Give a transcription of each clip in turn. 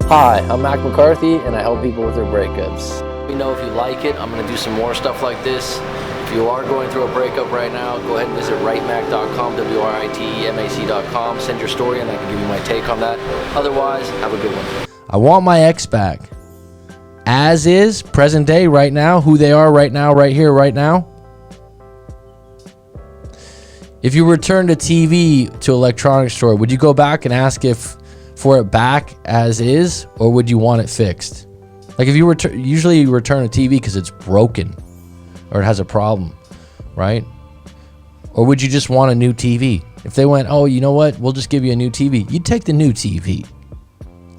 Hi, I'm Mac McCarthy, and I help people with their breakups. Let me know if you like it. I'm going to do some more stuff like this. If you are going through a breakup right now, go ahead and visit writemac.com, WRITEMAC.com. Send your story, and I can give you my take on that. Otherwise, have a good one. I want my ex back. As is, present day, right now, who they are right now, right here, right now. If you returned a TV to an electronics store, would you go back and ask for it back as is, or would you want it fixed? Like if you usually you return a TV because it's broken or it has a problem, right? Or would you just want a new TV? If they went, oh, you know what? We'll just give you a new TV. You'd take the new TV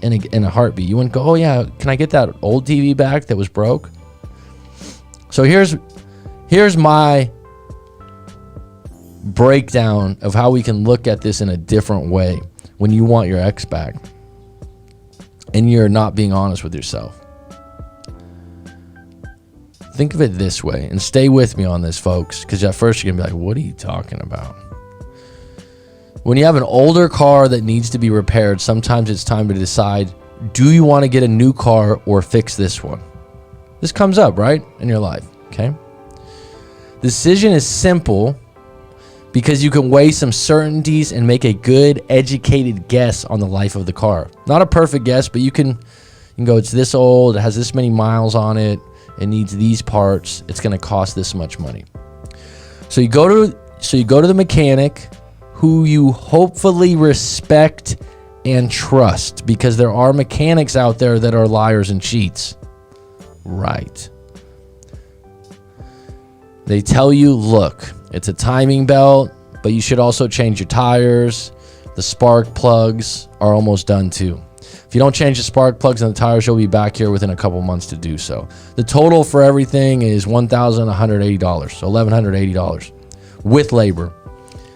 in a heartbeat. You wouldn't go, oh yeah, can I get that old TV back that was broke? So here's my breakdown of how we can look at this in a different way when you want your ex back and you're not being honest with yourself. Think of it this way, and stay with me on this, folks, because at first you're gonna be like, what are you talking about? When you have an older car that needs to be repaired, sometimes it's time to decide, do you want to get a new car or fix this one? This comes up, right, in your life, okay? The decision is simple because you can weigh some certainties and make a good, educated guess on the life of the car. Not a perfect guess, but you can go, it's this old, it has this many miles on it, it needs these parts, it's going to cost this much money. So you go to the mechanic who you hopefully respect and trust, because there are mechanics out there that are liars and cheats. Right. They tell you, look, it's a timing belt, but you should also change your tires. The spark plugs are almost done too. If you don't change the spark plugs and the tires, you'll be back here within a couple months to do so. The total for everything is $1,180, so $1,180 with labor.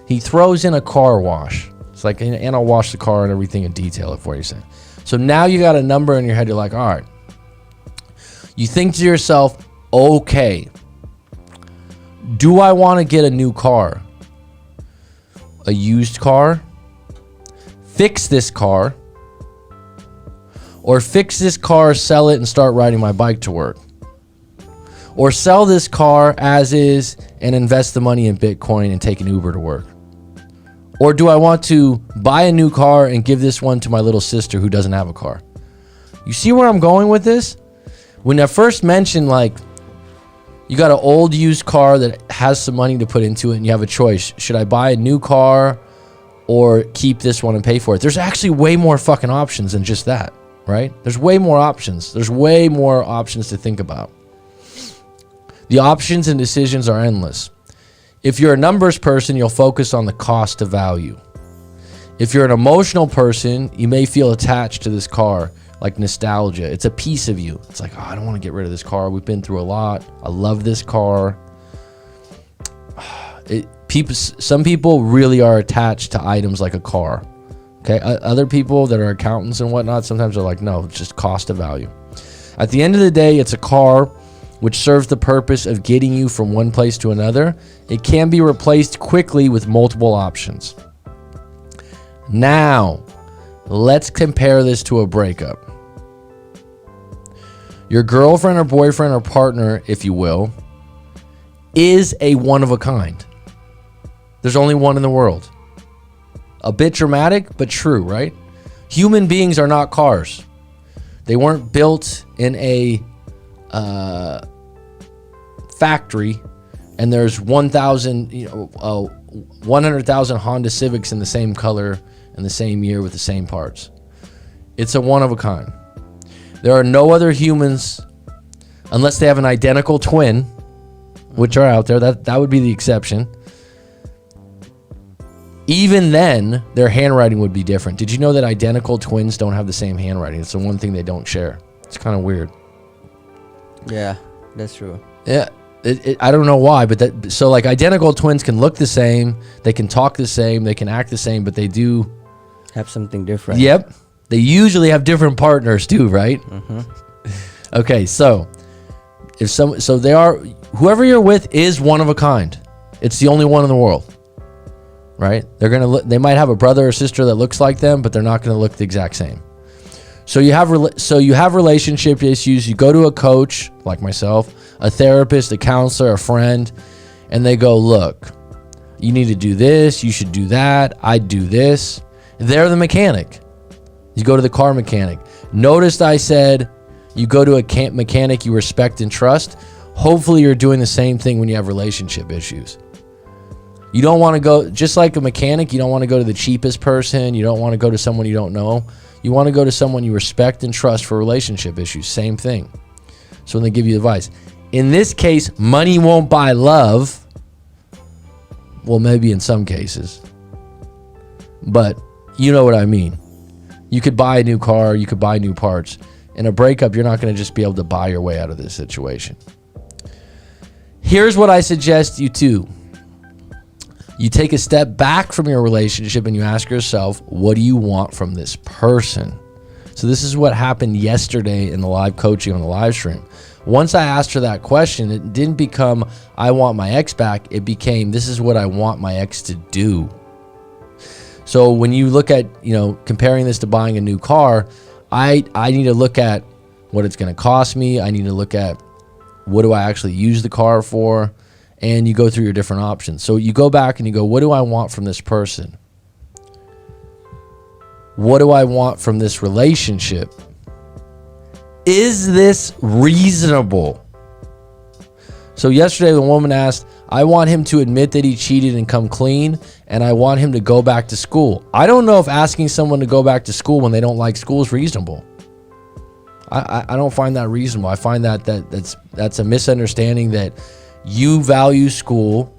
He throws in a car wash. It's like, and I'll wash the car and everything and detail it for you. So now you got a number in your head. You're like, all right. You think to yourself, okay, do I want to get a new car? A used car? Fix this car? Or fix this car, sell it, and start riding my bike to work? Or sell this car as is and invest the money in Bitcoin and take an Uber to work? Or do I want to buy a new car and give this one to my little sister who doesn't have a car? You see where I'm going with this? When I first mentioned, like, you got an old used car that has some money to put into it and you have a choice. Should I buy a new car or keep this one and pay for it? There's actually way more fucking options than just that, right? There's way more options. There's way more options to think about. The options and decisions are endless. If you're a numbers person, you'll focus on the cost of value. If you're an emotional person, you may feel attached to this car, like nostalgia. It's a piece of you. It's like, oh, I don't want to get rid of this car. We've been through a lot. I love this car. Some people really are attached to items like a car. Okay, other people that are accountants and whatnot, sometimes they're like, no, it's just cost of value. At the end of the day, it's a car which serves the purpose of getting you from one place to another. It can be replaced quickly with multiple options. Now, let's compare this to a breakup. Your girlfriend or boyfriend or partner, if you will, is a one of a kind. There's only one in the world. A bit dramatic, but true, right? Human beings are not cars. They weren't built in a factory and there's 100,000 Honda Civics in the same color and the same year with the same parts. It's a one of a kind. There are no other humans, unless they have an identical twin, which are out there. That would be the exception. Even then, their handwriting would be different. Did you know that identical twins don't have the same handwriting? It's the one thing they don't share. It's kind of weird. Yeah, that's true. Yeah, I don't know why, but so like identical twins can look the same, they can talk the same, they can act the same, but they do have something different. Yep. They usually have different partners too, right? Mm-hmm. Okay, so they are, whoever you're with is one of a kind. It's the only one in the world. Right? They might have a brother or sister that looks like them, but they're not going to look the exact same. So you have relationship issues. You go to a coach like myself, a therapist, a counselor, a friend, and they go, look, you need to do this. You should do that. I do this. They're the mechanic. You go to the car mechanic. Notice I said you go to a mechanic you respect and trust. Hopefully you're doing the same thing when you have relationship issues. You don't want to go, just like a mechanic, you don't want to go to the cheapest person. You don't want to go to someone you don't know. You want to go to someone you respect and trust for relationship issues. Same thing. So when they give you advice. In this case, money won't buy love. Well, maybe in some cases. But you know what I mean. You could buy a new car. You could buy new parts. In a breakup, you're not going to just be able to buy your way out of this situation. Here's what I suggest you do. You take a step back from your relationship and you ask yourself, what do you want from this person? So this is what happened yesterday in the live coaching on the live stream. Once I asked her that question, it didn't become, I want my ex back. It became, this is what I want my ex to do. So when you look at, comparing this to buying a new car, I need to look at what it's going to cost me. I need to look at what do I actually use the car for? And you go through your different options. So you go back and you go, what do I want from this person? What do I want from this relationship? Is this reasonable? So yesterday the woman asked, I want him to admit that he cheated and come clean, and I want him to go back to school. I don't know if asking someone to go back to school when they don't like school is reasonable. I don't find that reasonable. I find that's a misunderstanding that you value school,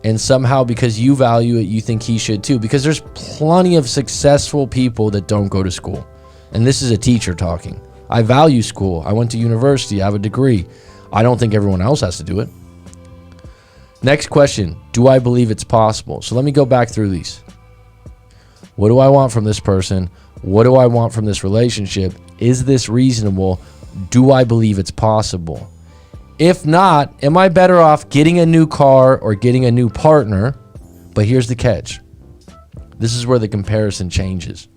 and somehow because you value it, you think he should too. Because there's plenty of successful people that don't go to school. And this is a teacher talking. I value school. I went to university. I have a degree. I don't think everyone else has to do it. Next question. Do I believe it's possible? So let me go back through these. What do I want from this person? What do I want from this relationship? Is this reasonable? Do I believe it's possible? If not, am I better off getting a new car or getting a new partner? But here's the catch. This is where the comparison changes.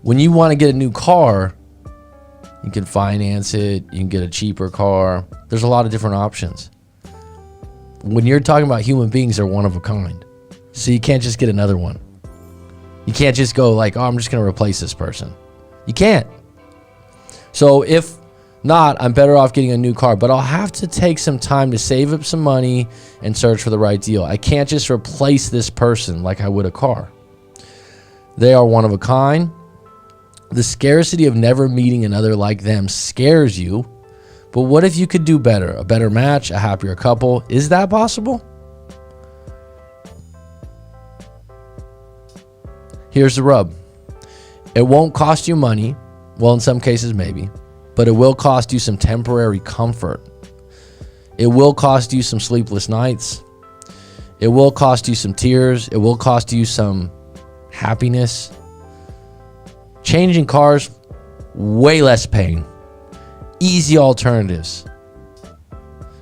When you want to get a new car, you can finance it. You can get a cheaper car. There's a lot of different options. When you're talking about human beings, they're one of a kind. So you can't just get another one. You can't just go like, oh, I'm just going to replace this person. You can't. So if not, I'm better off getting a new car, but I'll have to take some time to save up some money and search for the right deal. I can't just replace this person like I would a car. They are one of a kind. The scarcity of never meeting another like them scares you. But what if you could do better? A better match, a happier couple. Is that possible? Here's the rub. It won't cost you money. Well, in some cases, maybe. But it will cost you some temporary comfort. It will cost you some sleepless nights. It will cost you some tears. It will cost you some happiness. Changing cars, way less pain. Easy alternatives.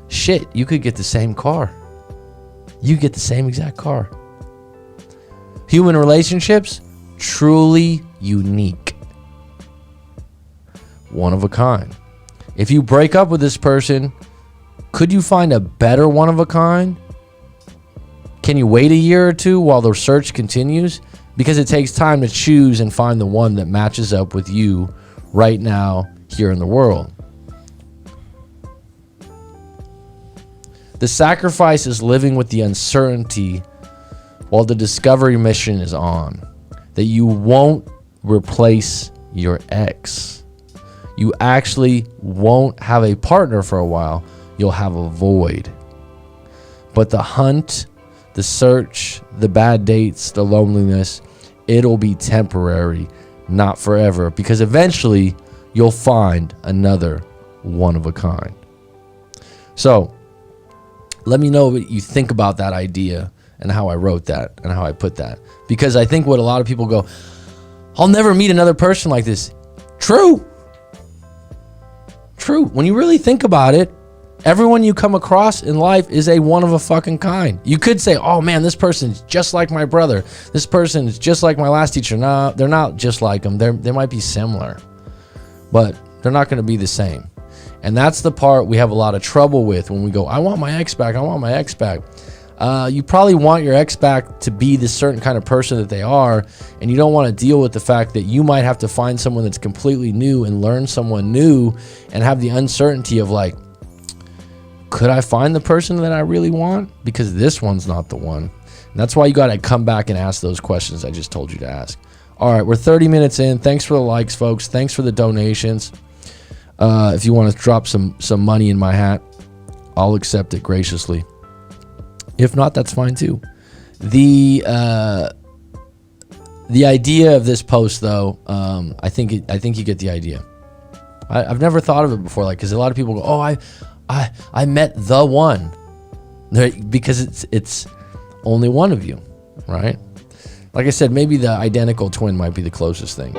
Shit, you could get the same car. You get the same exact car. Human relationships, truly unique. One of a kind. If you break up with this person, could you find a better one of a kind? Can you wait a year or two while the search continues? Because it takes time to choose and find the one that matches up with you right now here in the world. The sacrifice is living with the uncertainty while the discovery mission is on, that you won't replace your ex. You actually won't have a partner for a while. You'll have a void. But the hunt, the search, the bad dates, the loneliness, it'll be temporary, not forever, because eventually you'll find another one of a kind. So let me know what you think about that idea and how I wrote that and how I put that. Because I think what a lot of people go, I'll never meet another person like this. True. When you really think about it, Everyone you come across in life is a one of a fucking kind. You could say, oh man, this person's just like my brother. This person is just like my last teacher. No, they're not just like them. They might be similar, but they're not going to be the same. And that's the part we have a lot of trouble with when we go, I want my ex back. I want my ex back. You probably want your ex back to be this certain kind of person that they are, and you don't want to deal with the fact that you might have to find someone that's completely new and learn someone new and have the uncertainty of like, could I find the person that I really want? Because this one's not the one. And that's why you got to come back and ask those questions I just told you to ask. All right, we're 30 minutes in. Thanks for the likes, folks. Thanks for the donations. If you want to drop some money in my hat, I'll accept it graciously. If not, that's fine too. The idea of this post, though, I think you get the idea. I've never thought of it before, like, because a lot of people go, "Oh, I met the one," because it's only one of you, right? Like I said, maybe the identical twin might be the closest thing.